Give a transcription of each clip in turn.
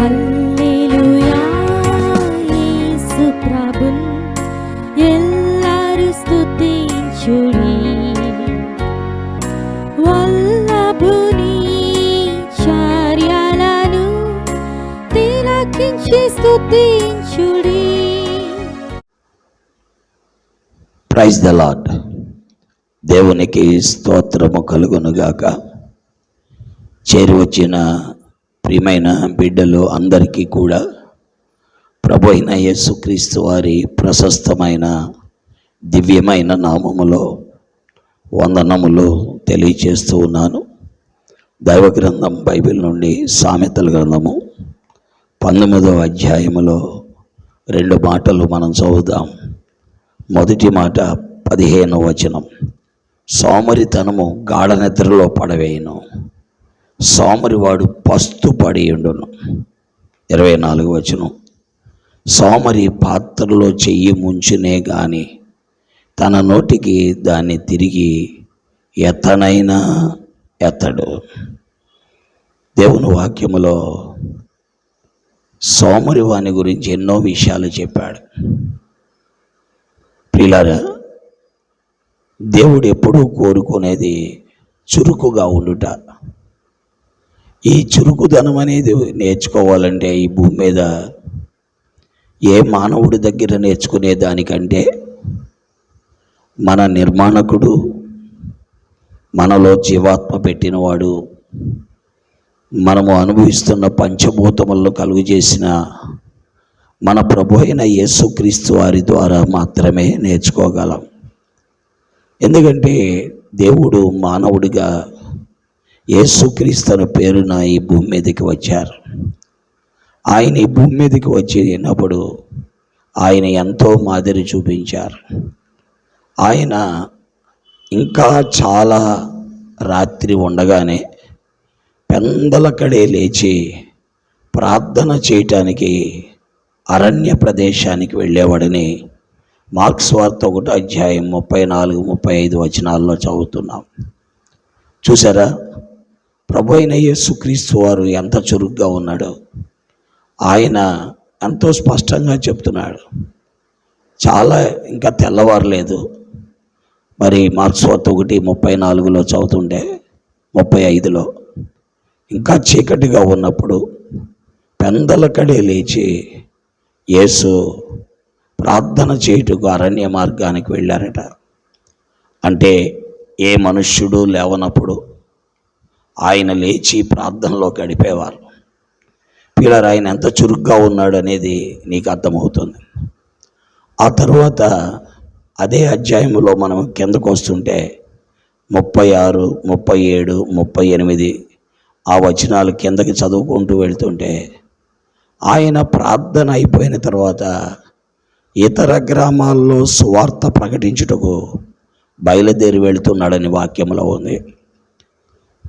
హల్లెలూయా యేసు ప్రభున్ ఎల్లరు స్తుతించుడి. వల్లభుని చర్యలను తిలకించి స్తుతించుడి. Praise the Lord. దేవునికి స్తోత్రము కలుగునుగాక. చేరి వచ్చిన ప్రియమైన బిడ్డలు అందరికీ కూడా ప్రభు అయిన యేసుక్రీస్తు వారి ప్రశస్తమైన దివ్యమైన నామములో వందనములు తెలియచేస్తూ ఉన్నాను. దైవ గ్రంథం బైబిల్ నుండి సామెతల గ్రంథము 19వ అధ్యాయములో 2 మాటలు మనం చదువుదాం. మొదటి మాట 15వ వచనం, సోమరితనము గాఢ నిద్రలో పడవేయును, సోమరివాడు పస్తు పడియుండును. 24వ వచనం, సోమరి పాత్రలో చెయ్యి ముంచునే గాని తన నోటికి దాన్ని తిరిగి ఎత్తనైనా ఎత్తడు. దేవుని వాక్యములో సోమరి వాని గురించి ఎన్నో విషయాలు చెప్పాడు. ప్రియులారా, దేవుడు ఎప్పుడూ కోరుకునేది చురుకుగా ఉండుట. ఈ చురుకుదనం అనేది నేర్చుకోవాలంటే ఈ భూమి మీద ఏ మానవుడి దగ్గర నేర్చుకునే దానికంటే మన నిర్మాణకుడు, మనలో జీవాత్మ పెట్టినవాడు, మనము అనుభవిస్తున్న పంచభూతములను కలుగు చేసిన మన ప్రభు అయిన యేసుక్రీస్తు వారి ద్వారా మాత్రమే నేర్చుకోగలం. ఎందుకంటే దేవుడు మానవుడిగా యేసుక్రీస్తు అనే పేరున ఈ భూమి మీదకి వచ్చారు. ఆయన ఈ భూమి మీదకి వచ్చినప్పుడు ఆయన ఎంతో మాదిరి చూపించారు. ఆయన ఇంకా చాలా రాత్రి ఉండగానే పెందలకడే లేచి ప్రార్థన చేయటానికి అరణ్య ప్రదేశానికి వెళ్ళేవాడని మార్క్స్ వార్త 1వ అధ్యాయం 34-35 వచనాల్లో చదువుతున్నాం. చూసారా, ప్రభు అయిన యేసుక్రీస్తు వారు ఎంత చురుగ్గా ఉన్నాడో ఆయన ఎంతో స్పష్టంగా చెప్తున్నాడు. చాలా ఇంకా తెల్లవారలేదు. మరి మార్క్స్ వార్త 1:34లో చదువుతుంటే 35లో ఇంకా చీకటిగా ఉన్నప్పుడు పెందలకడే లేచి యేసు ప్రార్థన చేయుటకు అరణ్య మార్గానికి వెళ్ళారట. అంటే ఏ మనుష్యుడు లేవనప్పుడు ఆయన లేచి ప్రార్థనలో గడిపేవారు. పిల్లలు, ఆయన ఎంత చురుగ్గా ఉన్నాడు అనేది నీకు అర్థమవుతుంది. ఆ తర్వాత అదే అధ్యాయంలో మనం కిందకు వస్తుంటే 36, 37, 38 ఆ వచనాలు కిందకి చదువుకుంటూ వెళ్తుంటే ఆయన ప్రార్థన అయిపోయిన తర్వాత ఇతర గ్రామాల్లో సువార్త ప్రకటించుటకు బయలుదేరి వెళుతున్నాడని వాక్యంలో ఉంది.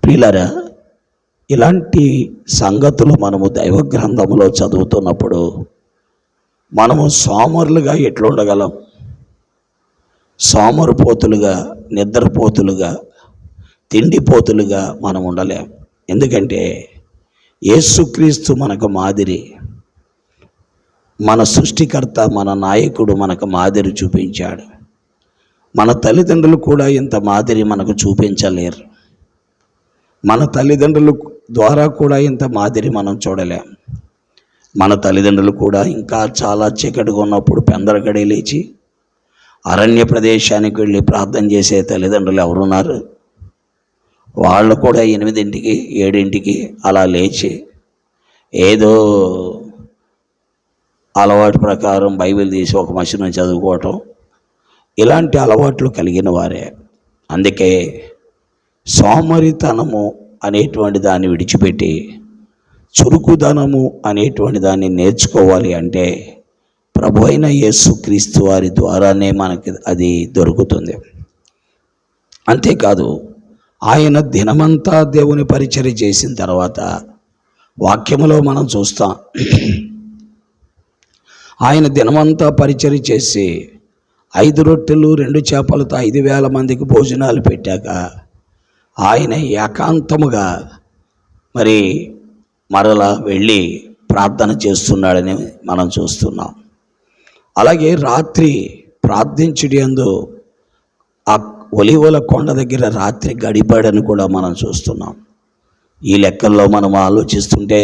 ప్రియులారా, ఇలాంటి సంగతులు మనము దైవ గ్రంథంలో చదువుతున్నప్పుడు మనము సోమరులుగా ఎట్లుండగలం? సోమరుపోతులుగా, నిద్రపోతులుగా, తిండిపోతులుగా మనం ఉండలేం. ఎందుకంటే యేసుక్రీస్తు మనకు మాదిరి. మన సృష్టికర్త, మన నాయకుడు మనకు మాదిరి చూపించాడు. మన తల్లిదండ్రులు కూడా ఇంత మాదిరి మనకు చూపించలేరు. మన తల్లిదండ్రుల ద్వారా కూడా ఇంత మాదిరి మనం చూడలేం. మన తల్లిదండ్రులు కూడా ఇంకా చాలా చీకటిగా ఉన్నప్పుడు పెందలకడే లేచి అరణ్య ప్రదేశానికి వెళ్ళి ప్రార్థన చేసే తల్లిదండ్రులు ఎవరున్నారు? వాళ్ళు కూడా 8, 7 అలా లేచి ఏదో అలవాటు ప్రకారం బైబిల్ తీసి ఒక మనిషిని చదువుకోవటం, ఇలాంటి అలవాట్లు కలిగిన వారే. అందుకే సోమరితనము అనేటువంటి దాన్ని విడిచిపెట్టి చురుకుదనము అనేటువంటి దాన్ని నేర్చుకోవాలి అంటే ప్రభు అయిన యేసుక్రీస్తు వారి ద్వారానే మనకి అది దొరుకుతుంది. అంతేకాదు, ఆయన దినమంతా దేవుని పరిచర్య చేసిన తర్వాత వాక్యములో మనం చూస్తాం, ఆయన దినమంతా పరిచర్య చేసి 5 రొట్టెలు 2 చేపలతో 5,000 మందికి భోజనాలు పెట్టాక ఆయన ఏకాంతముగా మరలా వెళ్ళి ప్రార్థన చేస్తున్నాడని మనం చూస్తున్నాం. అలాగే రాత్రి ప్రార్థించుడి యందు ఆ ఒలీవల కొండ దగ్గర రాత్రి గడిపాడని కూడా మనం చూస్తున్నాం. ఈ లెక్కల్లో మనం ఆలోచిస్తుంటే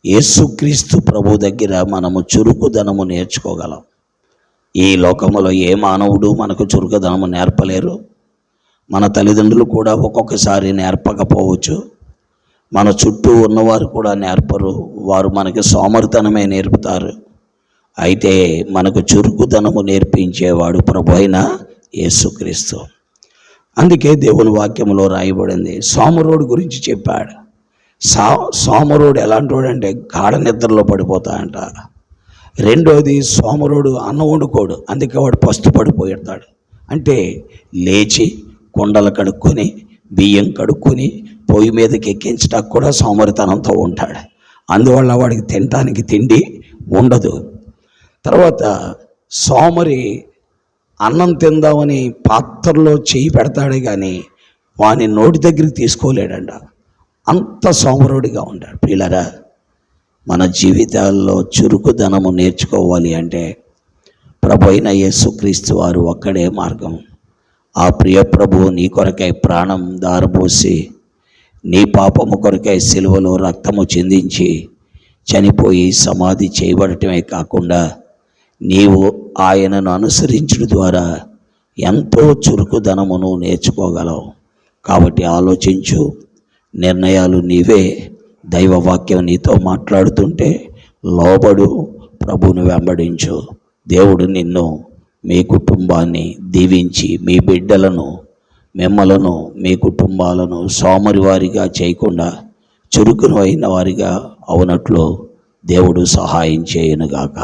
యేసుక్రీస్తు ప్రభు దగ్గర మనము చురుకుదనము నేర్చుకోగలం. ఈ లోకములో ఏ మానవుడు మనకు చురుకుదనము నేర్పలేరు. మన తల్లిదండ్రులు కూడా ఒక్కొక్కసారి నేర్పకపోవచ్చు, మన చుట్టూ ఉన్నవారు కూడా నేర్పరు. వారు మనకి సోమరితనమే నేర్పుతారు. అయితే మనకు చురుకుదనము నేర్పించేవాడు ప్రభు అయిన యేసుక్రీస్తు. అందుకే దేవుని వాక్యంలో రాయబడింది, సోమరోడు గురించి చెప్పాడు. సోమరోడు ఎలాంటి వాడు అంటే గాఢ నిద్రలో పడిపోతాడంట. రెండోది, సోమరోడు అన్నం వండుకోడు, అందుకే వాడు పస్తు పడిపోతాడు. అంటే లేచి కుండలు కడుక్కొని బియ్యం కడుక్కొని పొయ్యి మీదకి ఎక్కించడానికి కూడా సోమరితనంతో ఉంటాడు. అందువల్ల వాడికి తినటానికి తిండి ఉండదు. తర్వాత సోమరి అన్నం తిందామని పాత్రలో చేయి పెడతాడే కానీ వాని నోటి దగ్గరికి తీసుకోలేడంట. అంత సోమరుడిగా ఉంటాడు. ప్రియులారా, మన జీవితాల్లో చురుకుదనము నేర్చుకోవాలి అంటే ప్రభు అయిన యేసుక్రీస్తు వారు ఒక్కడే మార్గం. ఆ ప్రియ ప్రభువు నీ కొరకై ప్రాణం దారపోసి నీ పాపము కొరకై సిలువలో రక్తము చిందించి చనిపోయి సమాధి చేయబడటమే కాకుండా నీవు ఆయనను అనుసరించడం ద్వారా ఎంతో చురుకుదనమును నేర్చుకోగలవు. కాబట్టి ఆలోచించు, నిర్ణయాలు నీవే. దైవవాక్యం నీతో మాట్లాడుతుంటే లోబడు, ప్రభువును వెంబడించు. దేవుడు నిన్ను, మీ కుటుంబాన్ని దీవించి మీ బిడ్డలను, మిమ్మలను, మీ కుటుంబాలను సోమరి వారిగా చేయకుండా చురుకును అయిన వారిగా అవునట్లు దేవుడు సహాయం చేయనుగాక.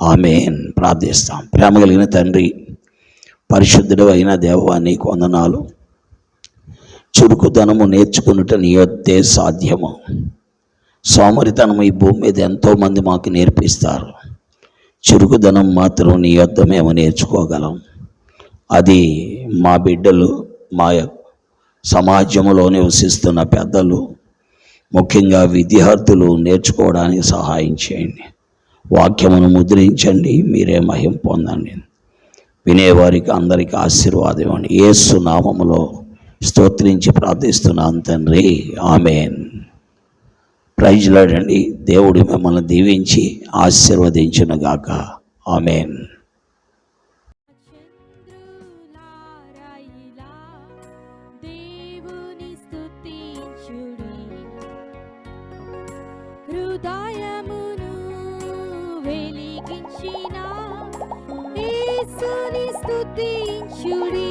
ఆమేన్. ప్రార్థిస్తాం. ప్రేమ కలిగిన తండ్రి, పరిశుద్ధుడు అయిన దేవా, నీకు వందనాలు. చురుకుదనము నేర్చుకున్నట నీ యొద్దే సాధ్యము. సోమరితనము ఈ భూమి మీద ఎంతోమంది మాకు నేర్పిస్తారు. చురుకుదనం మాత్రం నీ యొద్ద మేము నేర్చుకోగలం. అది మా బిడ్డలు, మా సమాజంలో నివసిస్తున్న పెద్దలు, ముఖ్యంగా విద్యార్థులు నేర్చుకోవడానికి సహాయం చేయండి. వాక్యమును ముద్రించండి, మీరే మహిమ పొందండి. వినేవారికి అందరికీ ఆశీర్వాదం ఇవ్వండి. యేసు నామములో స్తోత్రించి ప్రార్థిస్తున్నాను తండ్రి. ఆమేన్. ప్రైజ్ లార్డ్ అండి. దేవుడు మిమ్మల్ని దీవించి ఆశీర్వదించునుగాక. ఆమేన్. చంద్రులారాయిలా దేవుని స్తుతించుడి, హృదయమును వెలిగించిన యేసుని స్తుతించుడి.